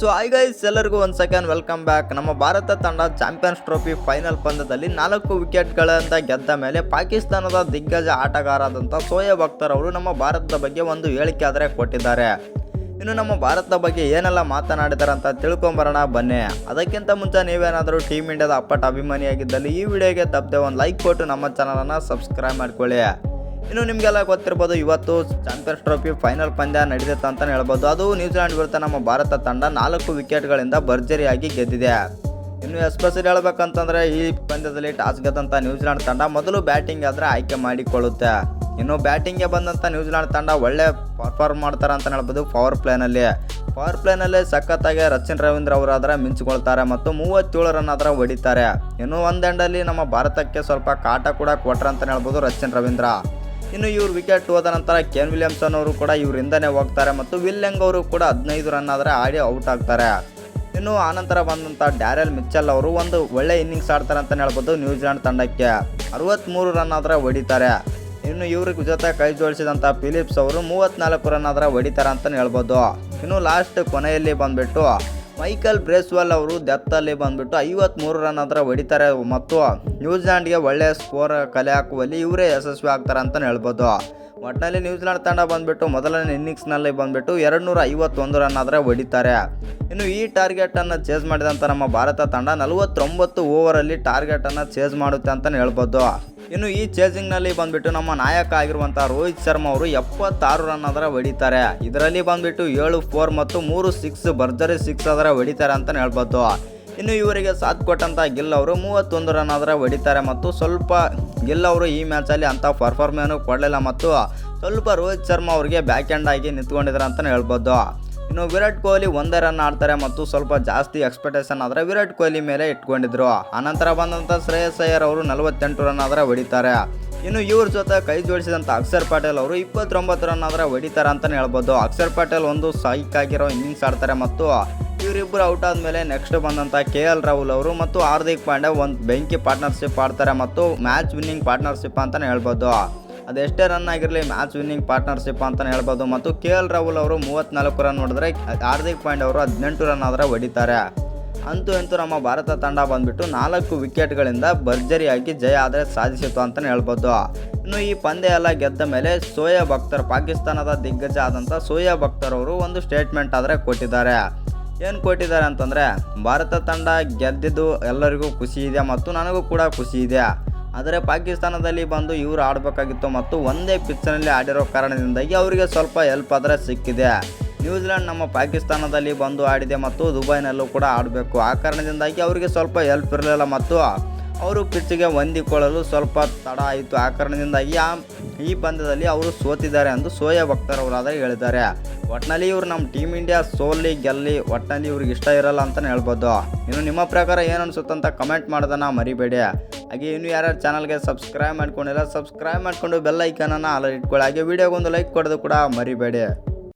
So hi guys, ಎಲ್ಲರಿಗೂ ಒಂದು second welcome back. ನಮ್ಮ ಭಾರತ ತಂಡ ಚಾಂಪಿಯನ್ಸ್ ಟ್ರೋಫಿ ಫೈನಲ್ ಪಂದ್ಯದಲ್ಲಿ 4 ವಿಕೆಟ್ಗಳಿಂದ ಗೆದ್ದ ಮೇಲೆ ಪಾಕಿಸ್ತಾನದ ದಿಗ್ಗಜ ಆಟಗಾರರಾದಂಥ ಶೋಯಬ್ ಅಖ್ತರ್ ಅವರು ನಮ್ಮ ಭಾರತದ ಬಗ್ಗೆ ಒಂದು ಹೇಳಿಕೆ ಆದರೆ ಕೊಟ್ಟಿದ್ದಾರೆ. ಇನ್ನು ನಮ್ಮ ಭಾರತದ ಬಗ್ಗೆ ಏನೆಲ್ಲ ಮಾತನಾಡಿದ್ದಾರೆ ಅಂತ ತಿಳ್ಕೊಂಬರೋಣ ಬನ್ನಿ. ಅದಕ್ಕಿಂತ ಮುಂಚೆ ನೀವೇನಾದರೂ ಟೀಮ್ ಇಂಡಿಯಾದ ಅಪ್ಪಟ ಅಭಿಮಾನಿಯಾಗಿದ್ದಲ್ಲಿ ಈ ವಿಡಿಯೋಗೆ ತಪ್ಪದೆ ಒಂದು ಲೈಕ್ ಕೊಟ್ಟು ನಮ್ಮ ಚಾನಲನ್ನು ಸಬ್ಸ್ಕ್ರೈಬ್ ಮಾಡ್ಕೊಳ್ಳಿ. ಇನ್ನು ನಿಮಗೆಲ್ಲ ಗೊತ್ತಿರ್ಬೋದು, ಇವತ್ತು ಚಾಂಪಿಯನ್ಸ್ ಟ್ರೋಫಿ ಫೈನಲ್ ಪಂದ್ಯ ನಡೆದಿತ್ತು ಅಂತಲೇ ಹೇಳ್ಬೋದು. ಅದು ನ್ಯೂಜಿಲೆಂಡ್ ವಿರುದ್ಧ ನಮ್ಮ ಭಾರತ ತಂಡ 4 ವಿಕೆಟ್ಗಳಿಂದ ಭರ್ಜರಿಯಾಗಿ ಗೆದ್ದಿದೆ. ಇನ್ನು ಎಸ್ಪೆಷಲಿ ಹೇಳ್ಬೇಕಂತಂದರೆ ಈ ಪಂದ್ಯದಲ್ಲಿ ಟಾಸ್ ಗೆದ್ದಂಥ ನ್ಯೂಜಿಲೆಂಡ್ ತಂಡ ಮೊದಲು ಬ್ಯಾಟಿಂಗ್ ಆದರೆ ಆಯ್ಕೆ ಮಾಡಿಕೊಳ್ಳುತ್ತೆ. ಇನ್ನು ಬ್ಯಾಟಿಂಗ್ಗೆ ಬಂದಂಥ ನ್ಯೂಜಿಲೆಂಡ್ ತಂಡ ಒಳ್ಳೆ ಪರ್ಫಾರ್ಮ್ ಮಾಡ್ತಾರೆ ಅಂತಲೇ ಹೇಳ್ಬೋದು. ಪವರ್ ಪ್ಲೇನಲ್ಲಿ ಸಖತ್ತಾಗಿ ರಚಿನ್ ರವೀಂದ್ರ ಅವರಾದರೆ ಮಿಂಚಿಕೊಳ್ತಾರೆ ಮತ್ತು 37 ರನ್ ಆದ್ರೆ ಹೊಡಿತಾರೆ. ಇನ್ನು ಒಂದು ಎಂಡಲ್ಲಿ ನಮ್ಮ ಭಾರತಕ್ಕೆ ಸ್ವಲ್ಪ ಕಾಟ ಕೂಡ ಕೊಟ್ರೆ ಅಂತಲೇ ಹೇಳ್ಬೋದು ರಚಿನ್ ರವೀಂದ್ರ. ಇನ್ನು ಇವ್ರು ವಿಕೆಟ್ ಹೋದ ನಂತರ ಕೇನ್ ವಿಲಿಯಮ್ಸನ್ ಅವರು ಕೂಡ ಇವರಿಂದನೇ ಹೋಗ್ತಾರೆ ಮತ್ತು ವಿಲ್ ಯಂಗ್ ಅವರು ಕೂಡ 15 ರನ್ ಆದರೆ ಆಡಿ ಔಟ್ ಆಗ್ತಾರೆ. ಇನ್ನು ಆನಂತರ ಬಂದಂಥ ಡ್ಯಾರೆಲ್ ಮಿಚ್ಚೆಲ್ ಅವರು ಒಂದು ಒಳ್ಳೆ ಇನ್ನಿಂಗ್ಸ್ ಆಡ್ತಾರೆ ಅಂತಲೇ ಹೇಳ್ಬೋದು. ನ್ಯೂಜಿಲೆಂಡ್ ತಂಡಕ್ಕೆ 63 ರನ್ ಆದರೆ ಹೊಡಿತಾರೆ. ಇನ್ನು ಇವ್ರಿಗೆ ಜೊತೆ ಕೈ ಜೋಡಿಸಿದಂಥ ಫಿಲಿಪ್ಸ್ ಅವರು 34 ರನ್ ಆದರೆ ಹೊಡಿತಾರೆ ಅಂತಲೇ ಹೇಳ್ಬೋದು. ಇನ್ನು ಲಾಸ್ಟ್ ಕೊನೆಯಲ್ಲಿ ಬಂದುಬಿಟ್ಟು ಮೈಕಲ್ ಬ್ರೇಸ್ವೆಲ್ ಅವರು ಡೆತ್ತಲ್ಲಿ ಬಂದುಬಿಟ್ಟು 53 ರನ್ ಆದರೆ ಹೊಡಿತಾರೆ ಮತ್ತು ನ್ಯೂಜಿಲೆಂಡ್ಗೆ ಒಳ್ಳೆಯ ಸ್ಕೋರ್ ಕಲೆ ಹಾಕುವಲ್ಲಿ ಇವರೇ ಯಶಸ್ವಿ ಆಗ್ತಾರೆ ಅಂತಲೇ ಹೇಳ್ಬೋದು. ಒಟ್ಟಿನಲ್ಲಿ ನ್ಯೂಜಿಲೆಂಡ್ ತಂಡ ಬಂದುಬಿಟ್ಟು ಮೊದಲನೇ ಇನ್ನಿಂಗ್ಸ್ನಲ್ಲಿ ಬಂದುಬಿಟ್ಟು 251 ರನ್ ಆದರೆ ಹೊಡಿತಾರೆ. ಇನ್ನು ಈ ಟಾರ್ಗೆಟನ್ನು ಚೇಸ್ ಮಾಡಿದಂಥ ನಮ್ಮ ಭಾರತ ತಂಡ 49 ಓವರಲ್ಲಿ ಟಾರ್ಗೆಟನ್ನು ಚೇಸ್ ಮಾಡುತ್ತೆ ಅಂತಲೇ ಹೇಳ್ಬೋದು. ಇನ್ನು ಈ ಚೇಸಿಂಗ್ನಲ್ಲಿ ಬಂದುಬಿಟ್ಟು ನಮ್ಮ ನಾಯಕ ಆಗಿರುವಂಥ ರೋಹಿತ್ ಶರ್ಮಾ ಅವರು 76 ರನ್ ಆದರೆ ಹೊಡಿತಾರೆ. ಇದರಲ್ಲಿ ಬಂದುಬಿಟ್ಟು 7 4 ಮತ್ತು 3 6 ಭರ್ಜರಿ 6 ಆದರೆ ಹೊಡಿತಾರೆ ಅಂತಲೇ ಹೇಳ್ಬೋದು. ಇನ್ನು ಇವರಿಗೆ ಸಾಥ್ ಕೊಟ್ಟಂಥ ಗಿಲ್ ಅವರು 31 ರನ್ ಆದರೆ ಹೊಡಿತಾರೆ ಮತ್ತು ಸ್ವಲ್ಪ ಗಿಲ್ ಅವರು ಈ ಮ್ಯಾಚಲ್ಲಿ ಅಂಥ ಪರ್ಫಾರ್ಮೆನ್ಸ್ ಕೊಡಲಿಲ್ಲ ಮತ್ತು ಸ್ವಲ್ಪ ರೋಹಿತ್ ಶರ್ಮಾ ಅವರಿಗೆ ಬ್ಯಾಕ್ ಹ್ಯಾಂಡ್ ಆಗಿ ನಿಂತ್ಕೊಂಡಿದ್ದಾರೆ ಅಂತಲೇ ಹೇಳ್ಬೋದು. ಇನ್ನು ವಿರಾಟ್ ಕೊಹ್ಲಿ 1 ರನ್ ಆಡ್ತಾರೆ ಮತ್ತು ಸ್ವಲ್ಪ ಜಾಸ್ತಿ ಎಕ್ಸ್ಪೆಕ್ಟೇಷನ್ ಆದರೆ ವಿರಾಟ್ ಕೊಹ್ಲಿ ಮೇಲೆ ಇಟ್ಕೊಂಡಿದ್ರು. ಆನಂತರ ಬಂದಂಥ ಶ್ರೇಯಸ್ ಅಯ್ಯರ್ ಅವರು 48 ರನ್ ಆದರೆ ಹೊಡಿತಾರೆ. ಇನ್ನು ಇವ್ರ ಜೊತೆ ಕೈ ಜೋಡಿಸಿದಂಥ ಅಕ್ಷರ್ ಪಟೇಲ್ ಅವರು 29 ರನ್ ಆದರೆ ಹೊಡಿತಾರೆ ಅಂತಲೇ ಹೇಳ್ಬೋದು. ಅಕ್ಷರ್ ಪಟೇಲ್ ಒಂದು ಸೈಕ್ ಆಗಿರೋ ಇನ್ನಿಂಗ್ಸ್ ಆಡ್ತಾರೆ ಮತ್ತು ಇವರಿಬ್ಬರು ಔಟ್ ಆದಮೇಲೆ ನೆಕ್ಸ್ಟ್ ಬಂದಂಥ KL ರಾಹುಲ್ ಅವರು ಮತ್ತು ಹಾರ್ದಿಕ್ ಪಾಂಡ್ಯ ಒಂದು ಬೆಂಕಿ ಪಾರ್ಟ್ನರ್ಶಿಪ್ ಆಡ್ತಾರೆ ಮತ್ತು ಮ್ಯಾಚ್ ವಿನ್ನಿಂಗ್ ಪಾರ್ಟ್ನರ್ಶಿಪ್ ಅಂತಲೇ ಹೇಳ್ಬೋದು. ಅದೆಷ್ಟೇ ರನ್ ಆಗಿರಲಿ ಮ್ಯಾಚ್ ವಿನ್ನಿಂಗ್ ಪಾರ್ಟ್ನರ್ಶಿಪ್ ಅಂತಲೇ ಹೇಳ್ಬೋದು. ಮತ್ತು KL ರಾಹುಲ್ ಅವರು 34 ರನ್ ಹೊಡೆದ್ರೆ ಹಾರ್ದಿಕ್ ಪಾಂಡ್ಯ ಅವರು 18 ರನ್ ಆದರೆ ಹೊಡಿತಾರೆ. ಅಂತೂ ನಮ್ಮ ಭಾರತ ತಂಡ ಬಂದುಬಿಟ್ಟು 4 ವಿಕೆಟ್ಗಳಿಂದ ಭರ್ಜರಿಯಾಗಿ ಜಯ ಆದರೆ ಸಾಧಿಸಿತು ಅಂತಲೇ ಹೇಳ್ಬೋದು. ಇನ್ನು ಈ ಪಂದ್ಯ ಎಲ್ಲ ಗೆದ್ದ ಮೇಲೆ ಶೋಯಬ್ ಅಖ್ತರ್, ಪಾಕಿಸ್ತಾನದ ದಿಗ್ಗಜ ಆದಂಥ ಶೋಯಬ್ ಅಖ್ತರ್ ಅವರು ಒಂದು ಸ್ಟೇಟ್ಮೆಂಟ್ ಆದರೆ ಕೊಟ್ಟಿದ್ದಾರೆ. ಏನು ಕೊಟ್ಟಿದ್ದಾರೆ ಅಂತಂದರೆ, ಭಾರತ ತಂಡ ಗೆದ್ದಿದ್ದು ಎಲ್ಲರಿಗೂ ಖುಷಿ ಇದೆ ಮತ್ತು ನನಗೂ ಕೂಡ ಖುಷಿ ಇದೆ. ಆದರೆ ಪಾಕಿಸ್ತಾನದಲ್ಲಿ ಬಂದು ಇವರು ಆಡಬೇಕಾಗಿತ್ತು ಮತ್ತು ಒಂದೇ ಪಿಚ್ನಲ್ಲಿ ಆಡಿರೋ ಕಾರಣದಿಂದಾಗಿ ಅವರಿಗೆ ಸ್ವಲ್ಪ ಹೆಲ್ಪ್ ಆದರೆ ಸಿಕ್ಕಿದೆ. ನ್ಯೂಜಿಲೆಂಡ್ ನಮ್ಮ ಪಾಕಿಸ್ತಾನದಲ್ಲಿ ಬಂದು ಆಡಿದೆ ಮತ್ತು ದುಬೈನಲ್ಲೂ ಕೂಡ ಆಡಬೇಕು. ಆ ಕಾರಣದಿಂದಾಗಿ ಅವರಿಗೆ ಸ್ವಲ್ಪ ಹೆಲ್ಪ್ ಇರಲಿಲ್ಲ ಮತ್ತು ಅವರು ಪಿಚ್ಗೆ ಹೊಂದಿಕೊಳ್ಳಲು ಸ್ವಲ್ಪ ತಡ ಆಯಿತು. ಆ ಕಾರಣದಿಂದಾಗಿ ಈ ಪಂದ್ಯದಲ್ಲಿ ಅವರು ಸೋತಿದ್ದಾರೆ ಎಂದು ಶೋಯಬ್ ಅಖ್ತರ್ ಅವರಾದರೆ ಹೇಳಿದ್ದಾರೆ. ಒಟ್ಟಿನಲ್ಲಿ ಇವರು ನಮ್ಮ ಟೀಮ್ ಇಂಡಿಯಾ ಸೋಲಿ ಗೆಲ್ಲಿ ಒಟ್ಟಿನಲ್ಲಿ ಇವ್ರಿಗೆ ಇಷ್ಟ ಇರಲ್ಲ ಅಂತಲೇ ಹೇಳ್ಬೋದು. ಇನ್ನು ನಿಮ್ಮ ಪ್ರಕಾರ ಏನು ಅನಿಸುತ್ತಂತ ಕಮೆಂಟ್ ಮಾಡೋದನ್ನು ಮರಿಬೇಡಿ. ಹಾಗೆ ಇನ್ನು ಯಾರ್ಯಾರು ಚಾನಲ್ಗೆ ಸಬ್ಸ್ಕ್ರೈಬ್ ಮಾಡ್ಕೊಂಡಿಲ್ಲ ಸಬ್ಸ್ಕ್ರೈಬ್ ಮಾಡಿಕೊಂಡು ಬೆಲ್ ಐಕನನ್ನು ಆಲ್ ಇಟ್ಕೊಳ್ಳಿ. ಹಾಗೆ ವಿಡಿಯೋಗೊಂದು ಲೈಕ್ ಕೊಡೋದು ಕೂಡ ಮರಿಬೇಡಿ.